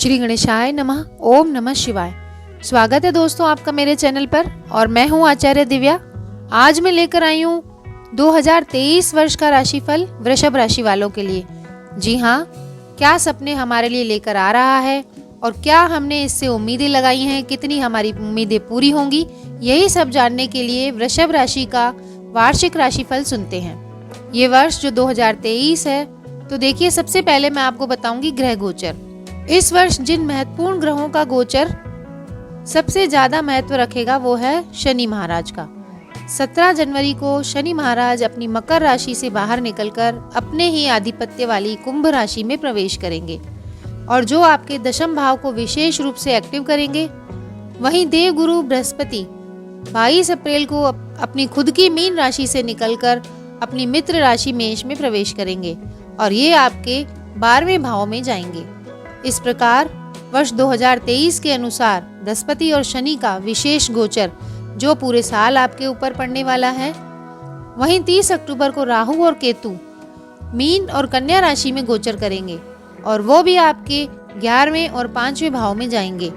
श्री गणेशाय नमः। ओम नमः शिवाय। स्वागत है दोस्तों आपका मेरे चैनल पर और मैं हूं आचार्य दिव्या। आज मैं लेकर आई हूं 2023 वर्ष का राशिफल वृषभ राशि वालों के लिए। जी हाँ, क्या सपने हमारे लिए लेकर आ रहा है और क्या हमने इससे उम्मीदें लगाई हैं, कितनी हमारी उम्मीदें पूरी होंगी, यही सब जानने के लिए वृषभ राशि का वार्षिक राशिफल सुनते हैं। ये वर्ष जो 2023 है, तो देखिए सबसे पहले मैं आपको बताऊंगी ग्रह गोचर। इस वर्ष जिन महत्वपूर्ण ग्रहों का गोचर सबसे ज्यादा महत्व रखेगा वो है शनि महाराज का। 17 जनवरी को शनि महाराज अपनी मकर राशि से बाहर निकलकर अपने ही आधिपत्य वाली कुंभ राशि में प्रवेश करेंगे और जो आपके दशम भाव को विशेष रूप से एक्टिव करेंगे। वहीं देवगुरु बृहस्पति 22 अप्रैल को अपनी खुद की मीन राशि से निकलकर अपनी मित्र राशि मेष में प्रवेश करेंगे और ये आपके 12वें भाव में जाएंगे। इस प्रकार वर्ष 2023 के अनुसार बृहस्पति और शनि का विशेष गोचर जो पूरे साल आपके ऊपर पड़ने वाला है। वहीं 30 अक्टूबर को राहु और केतु मीन और कन्या राशि में गोचर करेंगे और वो भी आपके 11वें और 5वें भाव में जाएंगे।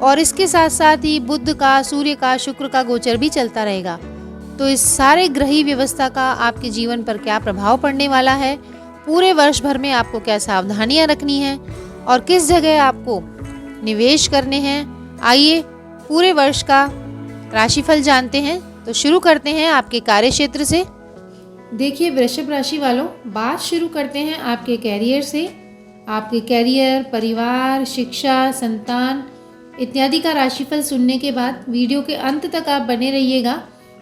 और इसके साथ साथ ही बुध का, सूर्य का, शुक्र का गोचर भी चलता रहेगा। तो इस सारे ग्रही व्यवस्था का आपके जीवन पर क्या प्रभाव पड़ने वाला है, पूरे वर्ष भर में आपको क्या सावधानियां रखनी है और किस जगह आपको निवेश करने हैं, आइए पूरे वर्ष का राशिफल जानते हैं। तो शुरू करते हैं आपके कार्य क्षेत्र से। देखिए वृषभ राशि वालों, बात शुरू करते हैं आपके कैरियर से। आपके कैरियर, परिवार, शिक्षा, संतान इत्यादि का राशिफल सुनने के बाद वीडियो के अंत तक आप बने रहिएगा।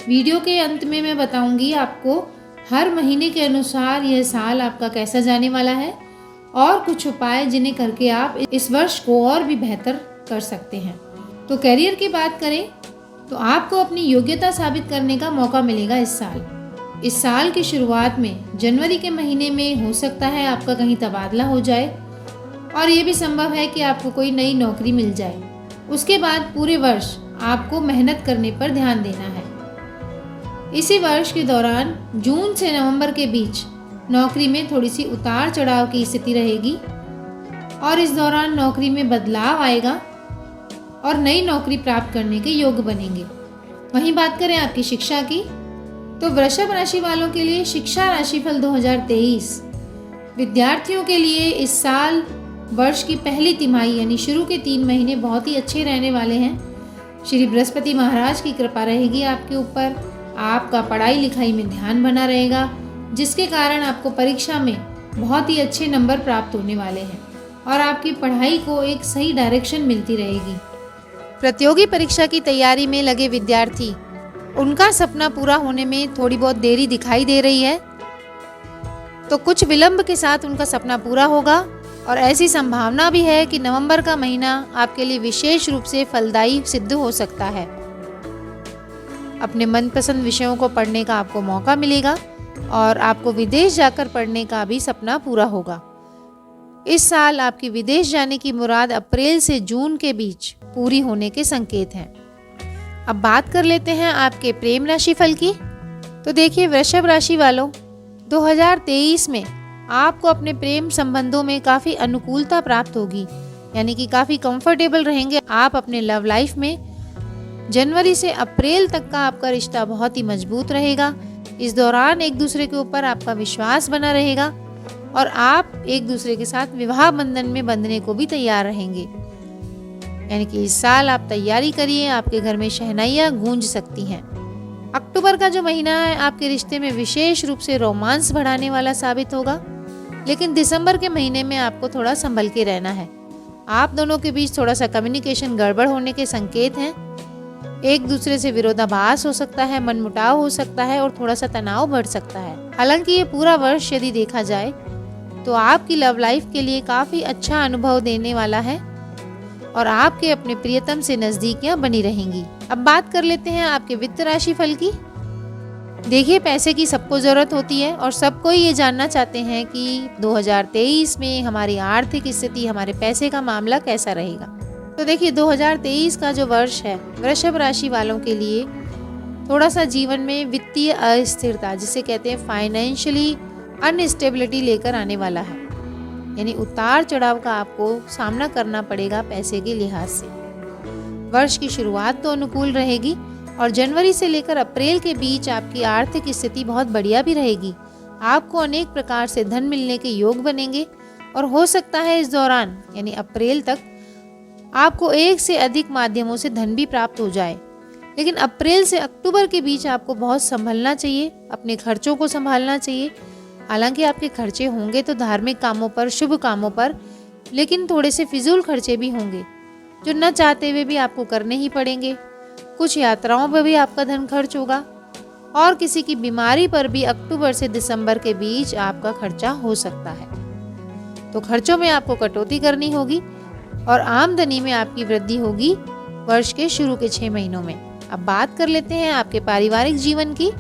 वीडियो के अंत में मैं बताऊंगी आपको हर महीने के अनुसार यह साल आपका कैसा जाने वाला है और कुछ उपाय जिन्हें करके आप इस वर्ष को और भी बेहतर कर सकते हैं। तो करियर की बात करें तो आपको अपनी योग्यता साबित करने का मौका मिलेगा इस साल। इस साल की शुरुआत में जनवरी के महीने में हो सकता है आपका कहीं तबादला हो जाए और ये भी संभव है कि आपको कोई नई नौकरी मिल जाए। उसके बाद पूरे वर्ष आपको मेहनत करने पर ध्यान देना है। इसी वर्ष के दौरान जून से नवंबर के बीच नौकरी में थोड़ी सी उतार चढ़ाव की स्थिति रहेगी और इस दौरान नौकरी में बदलाव आएगा और नई नौकरी प्राप्त करने के योग्य बनेंगे। वहीं बात करें आपकी शिक्षा की तो वृषभ राशि वालों के लिए शिक्षा राशिफल 2023 विद्यार्थियों के लिए इस साल वर्ष की पहली तिमाही यानी शुरू के 3 महीने बहुत ही अच्छे रहने वाले हैं। श्री बृहस्पति महाराज की कृपा रहेगी आपके ऊपर। आपका पढ़ाई लिखाई में ध्यान बना रहेगा जिसके कारण आपको परीक्षा में बहुत ही अच्छे नंबर प्राप्त होने वाले हैं और आपकी पढ़ाई को एक सही डायरेक्शन मिलती रहेगी। प्रतियोगी परीक्षा की तैयारी में लगे विद्यार्थी, उनका सपना पूरा होने में थोड़ी बहुत देरी दिखाई दे रही है, तो कुछ विलंब के साथ उनका सपना पूरा होगा और ऐसी संभावना भी है कि नवंबर का महीना आपके लिए विशेष रूप से फलदायी सिद्ध हो सकता है। अपने मनपसंद विषयों को पढ़ने का आपको मौका मिलेगा और आपको विदेश जाकर पढ़ने का भी सपना पूरा होगा। इस साल आपकी विदेश जाने की मुराद अप्रैल से जून के बीच पूरी होने के संकेत हैं। अब बात कर लेते हैं आपके प्रेम राशि फल की। तो देखिए वृषभ राशि वालों, 2023 में आपको अपने प्रेम संबंधों में काफ़ी अनुकूलता प्राप्त होगी, यानी कि काफ़ी कंफर्टेबल रहेंगे आप अपने लव लाइफ में। जनवरी से अप्रैल तक का आपका रिश्ता बहुत ही मजबूत रहेगा। इस दौरान एक दूसरे के ऊपर आपका विश्वास बना रहेगा और आप एक दूसरे के साथ विवाह बंधन में बंधने को भी तैयार रहेंगे। यानी कि इस साल आप तैयारी करिए, आपके घर में शहनाइयाँ गूंज सकती हैं। अक्टूबर का जो महीना है आपके रिश्ते में विशेष रूप से रोमांस बढ़ाने वाला साबित होगा, लेकिन दिसंबर के महीने में आपको थोड़ा संभल के रहना है। आप दोनों के बीच थोड़ा सा कम्युनिकेशन गड़बड़ होने के संकेत हैं। एक दूसरे से विरोधाभास हो सकता है, मनमुटाव हो सकता है और थोड़ा सा तनाव बढ़ सकता है। हालांकि ये पूरा वर्ष यदि देखा जाए तो आपकी लव लाइफ के लिए काफ़ी अच्छा अनुभव देने वाला है और आपके अपने प्रियतम से नज़दीकियां बनी रहेंगी। अब बात कर लेते हैं आपके वित्त राशि फल की। देखिए पैसे की सबको ज़रूरत होती है और सबको ये जानना चाहते हैं कि 2023 में हमारी आर्थिक स्थिति, हमारे पैसे का मामला कैसा रहेगा। तो देखिए 2023 का जो वर्ष है वृषभ राशि वालों के लिए थोड़ा सा जीवन में वित्तीय अस्थिरता, जिसे कहते हैं फाइनेंशियली अनस्टेबिलिटी, लेकर आने वाला है। यानी उतार चढ़ाव का आपको सामना करना पड़ेगा पैसे के लिहाज से। वर्ष की शुरुआत तो अनुकूल रहेगी और जनवरी से लेकर अप्रैल के बीच आपकी आर्थिक स्थिति बहुत बढ़िया भी रहेगी। आपको अनेक प्रकार से धन मिलने के योग बनेंगे और हो सकता है इस दौरान यानी अप्रैल तक आपको एक से अधिक माध्यमों से धन भी प्राप्त हो जाए। लेकिन अप्रैल से अक्टूबर के बीच आपको बहुत संभलना चाहिए, अपने खर्चों को संभालना चाहिए। हालांकि आपके खर्चे होंगे तो धार्मिक कामों पर, शुभ कामों पर, लेकिन थोड़े से फिजूल खर्चे भी होंगे जो न चाहते हुए भी आपको करने ही पड़ेंगे। कुछ यात्राओं पर भी आपका धन खर्च होगा और किसी की बीमारी पर भी अक्टूबर से दिसंबर के बीच आपका खर्चा हो सकता है। तो खर्चों में आपको कटौती करनी होगी और आमदनी में आपकी वृद्धि होगी वर्ष के शुरू के 6 महीनों में। अब बात कर लेते हैं आपके पारिवारिक जीवन की।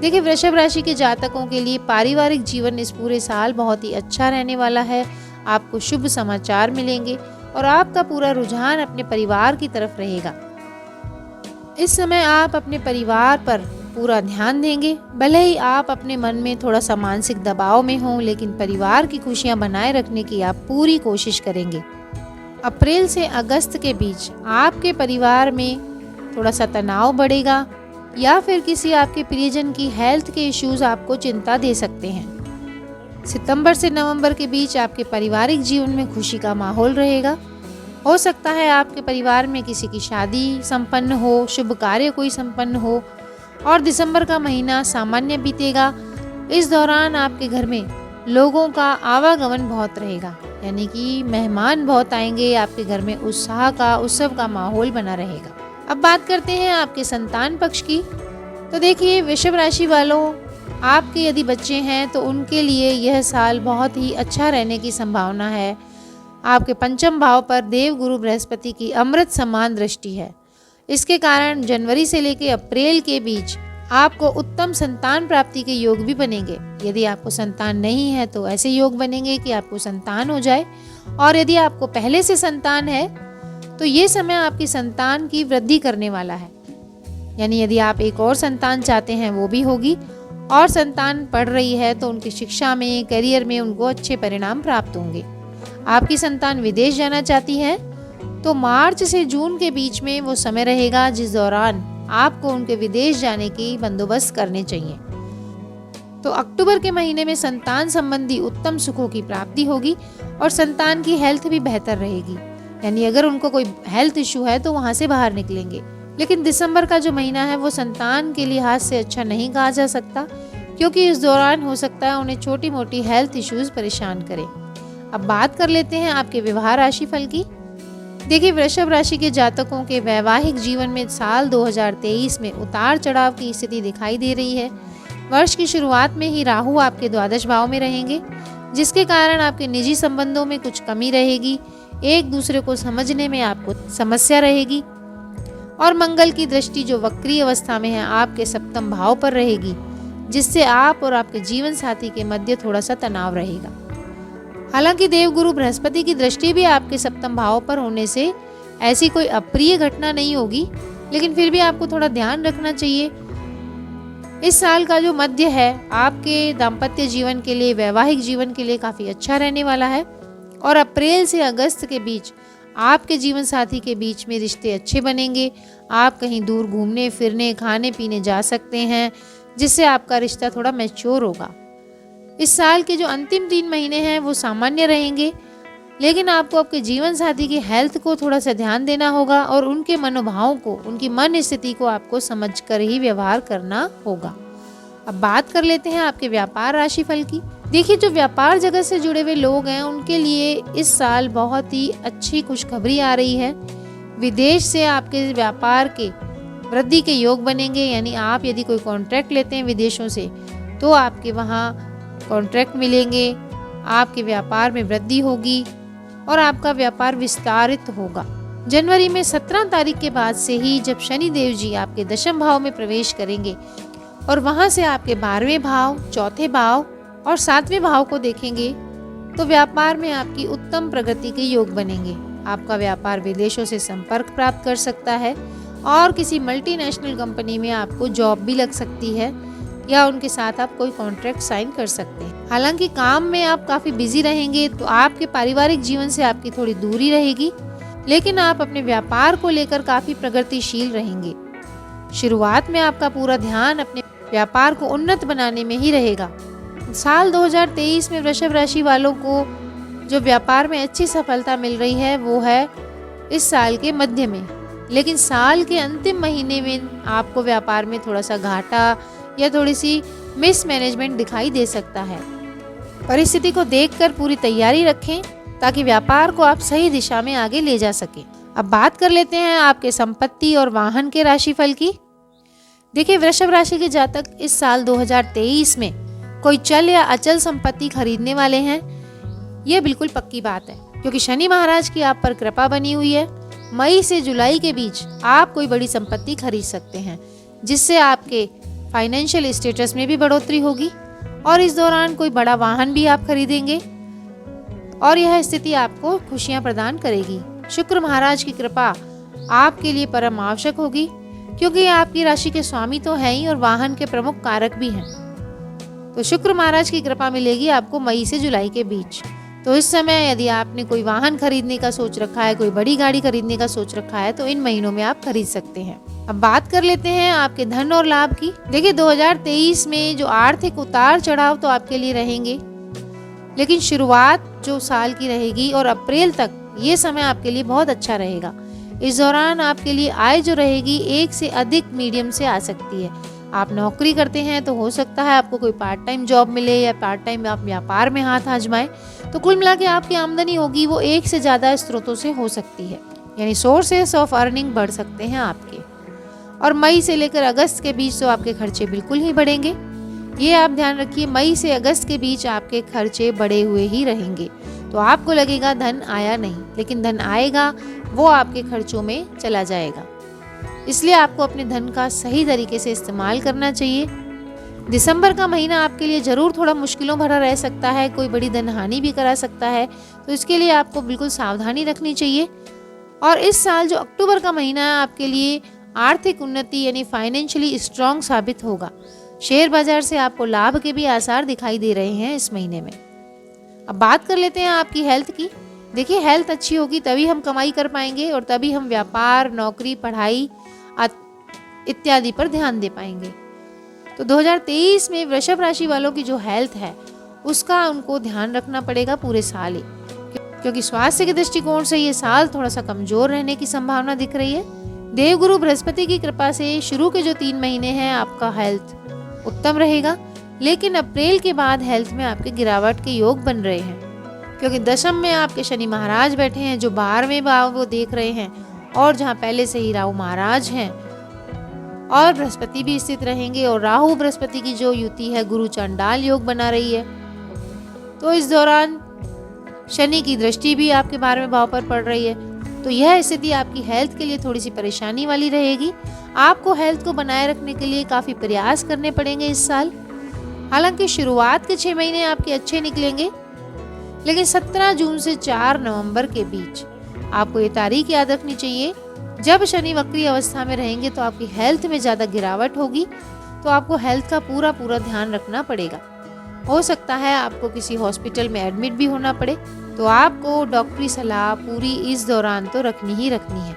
देखिए, वृषभ राशि के जातकों के लिए पारिवारिक जीवन इस पूरे साल बहुत ही अच्छा रहने वाला है। आपको शुभ समाचार मिलेंगे और आपका पूरा रुझान अपने परिवार की तरफ रहेगा। इस समय आप अपने परिवार पर पूरा ध्यान देंगे। भले ही आप अपने मन में थोड़ा सा मानसिक दबाव में हों, लेकिन परिवार की खुशियां बनाए रखने की आप पूरी कोशिश करेंगे। अप्रैल से अगस्त के बीच आपके परिवार में थोड़ा सा तनाव बढ़ेगा या फिर किसी आपके प्रियजन की हेल्थ के इश्यूज आपको चिंता दे सकते हैं। सितंबर से नवंबर के बीच आपके पारिवारिक जीवन में खुशी का माहौल रहेगा। हो सकता है आपके परिवार में किसी की शादी संपन्न हो, शुभ कार्य कोई संपन्न हो और दिसंबर का महीना सामान्य बीतेगा। इस दौरान आपके घर में लोगों का आवागमन बहुत रहेगा, यानी कि मेहमान बहुत आएंगे। आपके घर में उत्साह का, उत्सव का माहौल बना रहेगा। अब बात करते हैं आपके संतान पक्ष की। तो देखिए, वृषभ राशि वालों, आपके यदि बच्चे हैं तो उनके लिए यह साल बहुत ही अच्छा रहने की संभावना है। आपके पंचम भाव पर देव गुरु बृहस्पति की अमृत समान दृष्टि है। इसके कारण जनवरी से लेकर अप्रैल के बीच आपको उत्तम संतान प्राप्ति के योग भी बनेंगे। यदि आपको संतान नहीं है तो ऐसे योग बनेंगे कि आपको संतान हो जाए, और यदि आपको पहले से संतान है तो ये समय आपकी संतान की वृद्धि करने वाला है। यानी यदि आप एक और संतान चाहते हैं वो भी होगी, और संतान पढ़ रही है तो उनकी शिक्षा में, करियर में उनको अच्छे परिणाम प्राप्त होंगे। आपकी संतान विदेश जाना चाहती है तो मार्च से जून के बीच में वो समय रहेगा जिस दौरान आपको उनके विदेश जाने की बंदोबस्त करने चाहिए। तो अक्टूबर के महीने में संतान संबंधी उत्तम सुखों की प्राप्ति होगी और संतान की हेल्थ भी बेहतर रहेगी। यानी अगर उनको कोई हेल्थ इशू है तो वहां से बाहर निकलेंगे। लेकिन दिसंबर का जो महीना है वो संतान के लिहाज से अच्छा नहीं कहा जा सकता, क्योंकि इस दौरान हो सकता है उन्हें छोटी मोटी हेल्थ इश्यूज परेशान करें। अब बात कर लेते हैं आपके विवाह राशि फल की। देखिए, वृषभ राशि के जातकों के वैवाहिक जीवन में साल 2023 में उतार चढ़ाव की स्थिति दिखाई दे रही है। वर्ष की शुरुआत में ही राहु आपके द्वादश भाव में रहेंगे, जिसके कारण आपके निजी संबंधों में कुछ कमी रहेगी। एक दूसरे को समझने में आपको समस्या रहेगी और मंगल की दृष्टि जो वक्री अवस्था में है आपके सप्तम भाव पर रहेगी, जिससे आप और आपके जीवन साथी के मध्य थोड़ा सा तनाव रहेगा। हालांकि देवगुरु बृहस्पति की दृष्टि भी आपके सप्तम भाव पर होने से ऐसी कोई अप्रिय घटना नहीं होगी, लेकिन फिर भी आपको थोड़ा ध्यान रखना चाहिए। इस साल का जो मध्य है आपके दाम्पत्य जीवन के लिए, वैवाहिक जीवन के लिए काफ़ी अच्छा रहने वाला है, और अप्रैल से अगस्त के बीच आपके जीवन साथी के बीच में रिश्ते अच्छे बनेंगे। आप कहीं दूर घूमने फिरने, खाने पीने जा सकते हैं, जिससे आपका रिश्ता थोड़ा मैच्योर होगा। इस साल के जो अंतिम 3 महीने हैं वो सामान्य रहेंगे, लेकिन आपको आपके जीवन साथी की हेल्थ को थोड़ा सा ध्यान देना होगा और उनके मनोभावों को, उनकी मन स्थिति को आपको समझकर ही व्यवहार करना होगा। अब बात कर लेते हैं आपके व्यापार राशिफल की। देखिए, जो व्यापार जगत से जुड़े हुए लोग हैं उनके लिए इस साल बहुत ही अच्छी खुशखबरी आ रही है। विदेश से आपके व्यापार के वृद्धि के योग बनेंगे। यानी आप यदि कोई कॉन्ट्रैक्ट लेते हैं विदेशों से तो आपके वहाँ कॉन्ट्रैक्ट मिलेंगे, आपके व्यापार में वृद्धि होगी और आपका व्यापार विस्तारित होगा। जनवरी में 17 तारीख के बाद से ही जब शनि देव जी आपके दशम भाव में प्रवेश करेंगे और वहां से आपके 12वें भाव, चौथे भाव और 7वें भाव को देखेंगे तो व्यापार में आपकी उत्तम प्रगति के योग बनेंगे। आपका व्यापार विदेशों से संपर्क प्राप्त कर सकता है और किसी मल्टीनेशनल कंपनी में आपको जॉब भी लग सकती है, या उनके साथ आप कोई कॉन्ट्रैक्ट साइन कर सकते हैं। हालांकि काम में आप काफ़ी बिजी रहेंगे तो आपके पारिवारिक जीवन से आपकी थोड़ी दूरी रहेगी, लेकिन आप अपने व्यापार को लेकर काफ़ी प्रगतिशील रहेंगे। शुरुआत में आपका पूरा ध्यान अपने व्यापार को उन्नत बनाने में ही रहेगा। साल 2023 में वृषभ राशि वालों को जो व्यापार में अच्छी सफलता मिल रही है वो है इस साल के मध्य में, लेकिन साल के अंतिम महीने में आपको व्यापार में थोड़ा सा घाटा या थोड़ी सी मिसमैनेजमेंट दिखाई दे सकता है। परिस्थिति को देखकर पूरी तैयारी रखें ताकि व्यापार को आप सही दिशा में आगे ले जा सकें। अब बात कर लेते हैं आपके संपत्ति और वाहन के राशिफल की। देखिए, वृषभ राशि के जातक इस साल 2023 में कोई चल या अचल संपत्ति खरीदने वाले हैं, ये बिल्कुल पक्की बात है, क्योंकि शनि महाराज की आप पर कृपा बनी हुई है। मई से जुलाई के बीच आप कोई बड़ी संपत्ति खरीद सकते हैं, जिससे आपके फाइनेंशियल स्टेटस में भी बढ़ोतरी होगी और इस दौरान कोई बड़ा वाहन भी आप खरीदेंगे और यह स्थिति आपको खुशियां प्रदान करेगी। शुक्र महाराज की कृपा आपके लिए परम आवश्यक होगी, क्योंकि ये आपकी राशि के स्वामी तो हैं ही और वाहन के प्रमुख कारक भी हैं। तो शुक्र महाराज की कृपा मिलेगी आपको मई से जुलाई के बीच। तो इस समय यदि आपने कोई वाहन खरीदने का सोच रखा है, कोई बड़ी गाड़ी खरीदने का सोच रखा है, तो इन महीनों में आप खरीद सकते हैं। अब बात कर लेते हैं आपके धन और लाभ की। देखिए, 2023 में जो आर्थिक उतार चढ़ाव तो आपके लिए रहेंगे, लेकिन शुरुआत जो साल की रहेगी और अप्रैल तक ये समय आपके लिए बहुत अच्छा रहेगा। इस दौरान आपके लिए आय जो रहेगी एक से अधिक मीडियम से आ सकती है। आप नौकरी करते हैं तो हो सकता है आपको कोई पार्ट टाइम जॉब मिले या पार्ट टाइम आप व्यापार में हाथ आजमाएं, तो कुल मिला के आपकी आमदनी होगी वो एक से ज़्यादा स्रोतों से हो सकती है, यानी सोर्सेस ऑफ अर्निंग बढ़ सकते हैं आपके। और मई से लेकर अगस्त के बीच तो आपके खर्चे बिल्कुल ही बढ़ेंगे, ये आप ध्यान रखिए। मई से अगस्त के बीच आपके खर्चे बढ़े हुए ही रहेंगे, तो आपको लगेगा धन आया नहीं, लेकिन धन आएगा, वो आपके खर्चों में चला जाएगा। इसलिए आपको अपने धन का सही तरीके से इस्तेमाल करना चाहिए। दिसंबर का महीना आपके लिए ज़रूर थोड़ा मुश्किलों भरा रह सकता है, कोई बड़ी धन हानि भी करा सकता है, तो इसके लिए आपको बिल्कुल सावधानी रखनी चाहिए। और इस साल जो अक्टूबर का महीना है आपके लिए आर्थिक उन्नति यानी फाइनेंशियली स्ट्रांग साबित होगा। शेयर बाजार से आपको लाभ के भी आसार दिखाई दे रहे हैं इस महीने में। अब बात कर लेते हैं आपकी हेल्थ की। देखिए, हेल्थ अच्छी होगी तभी हम कमाई कर पाएंगे और तभी हम व्यापार, नौकरी, पढ़ाई इत्यादि पर ध्यान दे पाएंगे। तो 2023 में वृषभ राशि वालों की जो हेल्थ है उसका उनको ध्यान रखना पड़ेगा पूरे साल ही, क्योंकि स्वास्थ्य के दृष्टिकोण से ये साल थोड़ा सा कमजोर रहने की संभावना दिख रही है। देवगुरु बृहस्पति की कृपा से शुरू के जो 3 महीने हैं आपका हेल्थ उत्तम रहेगा, लेकिन अप्रैल के बाद हेल्थ में आपके गिरावट के योग बन रहे हैं, क्योंकि दशम में आपके शनि महाराज बैठे हैं जो 12वें भाव वो देख रहे हैं, और जहाँ पहले से ही राहु महाराज हैं और बृहस्पति भी स्थित रहेंगे, और राहु बृहस्पति की जो युति है गुरु चांडाल योग बना रही है। तो इस दौरान शनि की दृष्टि भी आपके 12वें भाव पर पड़ रही है, तो यह स्थिति आपकी हेल्थ के लिए थोड़ी सी परेशानी वाली रहेगी। आपको हेल्थ को बनाए रखने के लिए काफ़ी प्रयास करने पड़ेंगे इस साल। हालांकि शुरुआत के 6 महीने आपके अच्छे निकलेंगे, लेकिन 17 जून से 4 नवंबर के बीच आपको ये तारीख याद रखनी चाहिए, जब शनि वक्री अवस्था में रहेंगे तो आपकी हेल्थ में ज़्यादा गिरावट होगी, तो आपको हेल्थ का पूरा ध्यान रखना पड़ेगा। हो सकता है आपको किसी हॉस्पिटल में एडमिट भी होना पड़े, तो आपको डॉक्टरी सलाह पूरी इस दौरान तो रखनी ही रखनी है।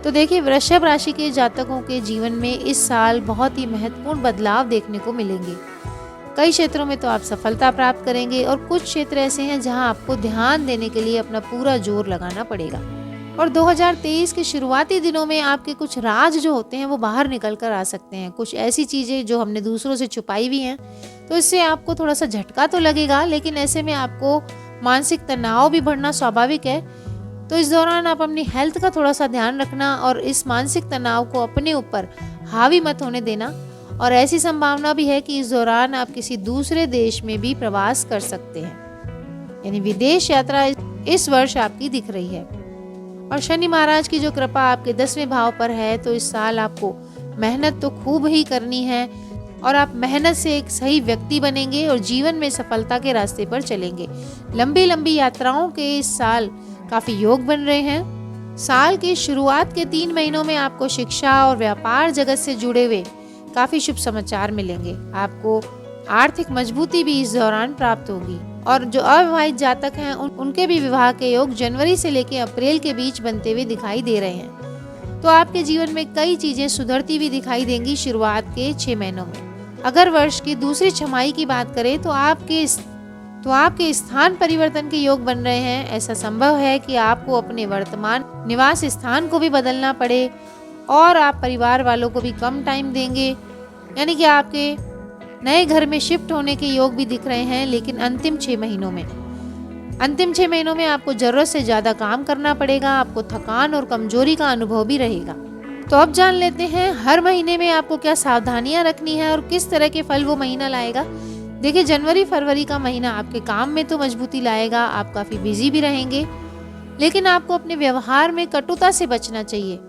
तो देखिए, वृषभ राशि के जातकों के जीवन में इस साल बहुत ही महत्वपूर्ण बदलाव देखने को मिलेंगे। कई क्षेत्रों में तो आप सफलता प्राप्त करेंगे और कुछ क्षेत्र ऐसे हैं जहां आपको ध्यान देने के लिए अपना पूरा जोर लगाना पड़ेगा। और 2023 के शुरुआती दिनों में आपके कुछ राज जो होते हैं वो बाहर निकल कर आ सकते हैं, कुछ ऐसी चीज़ें जो हमने दूसरों से छुपाई हुई हैं, तो इससे आपको थोड़ा सा झटका तो लगेगा, लेकिन ऐसे में आपको मानसिक तनाव भी बढ़ना स्वाभाविक है। तो इस दौरान आप अपनी हेल्थ का थोड़ा सा ध्यान रखना और इस मानसिक तनाव को अपने ऊपर हावी मत होने देना। और ऐसी संभावना भी है कि इस दौरान आप किसी दूसरे देश में भी प्रवास कर सकते हैं, यानी विदेश यात्रा इस वर्ष आपकी दिख रही है। और शनि महाराज की जो कृपा आपके 10वें भाव पर है, तो इस साल आपको मेहनत तो खूब ही करनी है और आप मेहनत से एक सही व्यक्ति बनेंगे और जीवन में सफलता के रास्ते पर चलेंगे। लंबी लंबी यात्राओं के इस साल काफ़ी योग बन रहे हैं। साल की शुरुआत के 3 महीनों में आपको शिक्षा और व्यापार जगत से जुड़े हुए काफ़ी शुभ समाचार मिलेंगे। आपको आर्थिक मजबूती भी इस दौरान प्राप्त होगी। और जो अविवाहित जातक हैं उनके भी विवाह के योग जनवरी से लेकर अप्रैल के बीच बनते हुए दिखाई दे रहे हैं। तो आपके जीवन में कई चीजें सुधरती हुई दिखाई देंगी शुरुआत के 6 महीनों में। अगर वर्ष की दूसरी छमाही की बात करें तो आपके स्थान परिवर्तन के योग बन रहे हैं। ऐसा संभव है कि आपको अपने वर्तमान निवास स्थान को भी बदलना पड़े और आप परिवार वालों को भी कम टाइम देंगे, यानी कि आपके नए घर में शिफ्ट होने के योग भी दिख रहे हैं। लेकिन अंतिम 6 महीनों में आपको जरूरत से ज्यादा काम करना पड़ेगा। आपको थकान और कमजोरी का अनुभव भी रहेगा। तो अब जान लेते हैं हर महीने में आपको क्या सावधानियां रखनी है और किस तरह के फल वो महीना लाएगा। देखिए, जनवरी फरवरी का महीना आपके काम में तो मजबूती लाएगा। आप काफी बिजी भी रहेंगे, लेकिन आपको अपने व्यवहार में कटुता से बचना चाहिए।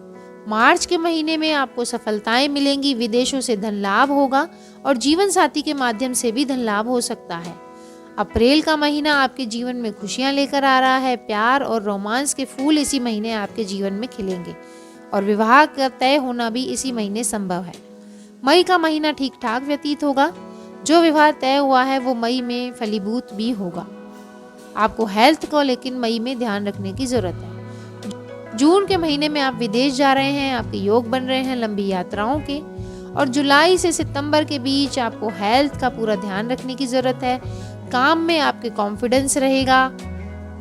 मार्च के महीने में आपको सफलताएं मिलेंगी, विदेशों से धन लाभ होगा और जीवन साथी के माध्यम से भी धन लाभ हो सकता है। अप्रैल का महीना आपके जीवन में खुशियां लेकर आ रहा है। प्यार और रोमांस के फूल इसी महीने आपके जीवन में खिलेंगे और विवाह का तय होना भी इसी महीने संभव है। मई का महीना ठीक ठाक व्यतीत होगा। जो विवाह तय हुआ है वो मई में फलीभूत भी होगा। आपको हेल्थ को लेकिन मई में ध्यान रखने की जरूरत है। जून के महीने में आप विदेश जा रहे हैं, आपके योग बन रहे हैं लंबी यात्राओं के। और जुलाई से सितंबर के बीच आपको हेल्थ का पूरा ध्यान रखने की जरूरत है। काम में आपके कॉन्फिडेंस रहेगा।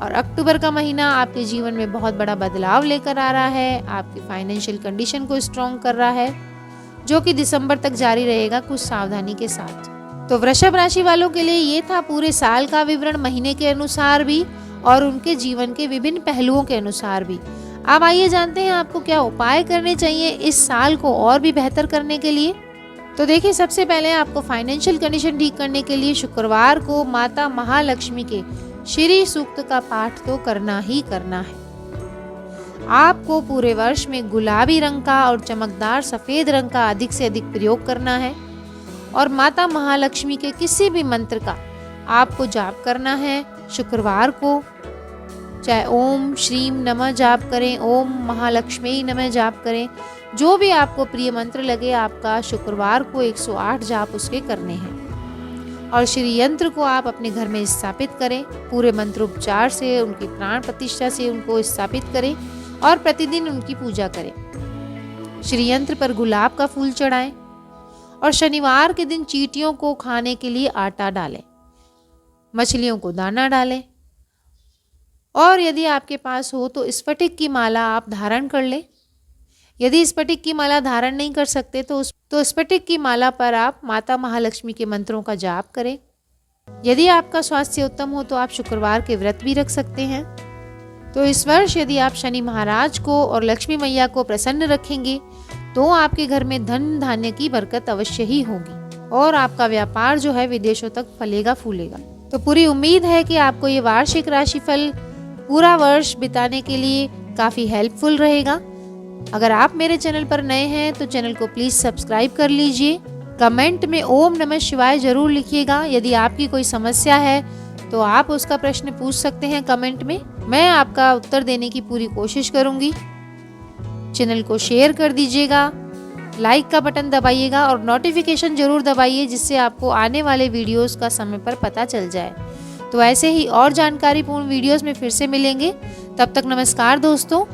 और अक्टूबर का महीना आपके जीवन में बहुत बड़ा बदलाव लेकर आ रहा है। आपकी फाइनेंशियल कंडीशन को स्ट्रॉन्ग कर रहा है, जो कि दिसंबर तक जारी रहेगा कुछ सावधानी के साथ। तो वृषभ राशि वालों के लिए ये था पूरे साल का विवरण, महीने के अनुसार भी और उनके जीवन के विभिन्न पहलुओं के अनुसार भी। अब आइए जानते हैं आपको क्या उपाय करने चाहिए इस साल को और भी बेहतर करने के लिए। तो देखिए, सबसे पहले आपको फाइनेंशियल कंडीशन ठीक करने के लिए शुक्रवार को माता महालक्ष्मी के श्री सूक्त का पाठ तो करना ही करना है। आपको पूरे वर्ष में गुलाबी रंग का और चमकदार सफेद रंग का अधिक से अधिक प्रयोग करना है और माता महालक्ष्मी के किसी भी मंत्र का आपको जाप करना है। शुक्रवार को चाहे ओम श्रीम नमः जाप करें, ओम महालक्ष्मी नमः जाप करें, जो भी आपको प्रिय मंत्र लगे, आपका शुक्रवार को 108 जाप उसके करने हैं। और श्री यंत्र को आप अपने घर में स्थापित करें, पूरे मंत्रोपचार से, उनकी प्राण प्रतिष्ठा से उनको स्थापित करें और प्रतिदिन उनकी पूजा करें। श्री यंत्र पर गुलाब का फूल चढ़ाएं और शनिवार के दिन चींटियों को खाने के लिए आटा डालें, मछलियों को दाना डालें। और यदि आपके पास हो तो स्फटिक की माला आप धारण कर लें। यदि स्फटिक की माला धारण नहीं कर सकते तो स्फटिक की माला पर आप माता महालक्ष्मी के मंत्रों का जाप करें। यदि आपका स्वास्थ्य उत्तम हो तो आप शुक्रवार के व्रत भी रख सकते हैं। तो इस वर्ष यदि आप शनि महाराज को और लक्ष्मी मैया को प्रसन्न रखेंगे तो आपके घर में धन धान्य की बरकत अवश्य ही होगी और आपका व्यापार जो है विदेशों तक फलेगा फूलेगा। तो पूरी उम्मीद है कि आपको ये वार्षिक राशिफल पूरा वर्ष बिताने के लिए काफी हेल्पफुल रहेगा। अगर आप मेरे चैनल पर नए हैं तो चैनल को प्लीज सब्सक्राइब कर लीजिए। कमेंट में ओम नमः शिवाय जरूर लिखिएगा। यदि आपकी कोई समस्या है तो आप उसका प्रश्न पूछ सकते हैं कमेंट में, मैं आपका उत्तर देने की पूरी कोशिश करूंगी। चैनल को शेयर कर दीजिएगा, लाइक का बटन दबाइएगा और नोटिफिकेशन जरूर दबाइए, जिससे आपको आने वाले वीडियोस का समय पर पता चल जाए। तो ऐसे ही और जानकारीपूर्ण वीडियोस में फिर से मिलेंगे। तब तक नमस्कार दोस्तों।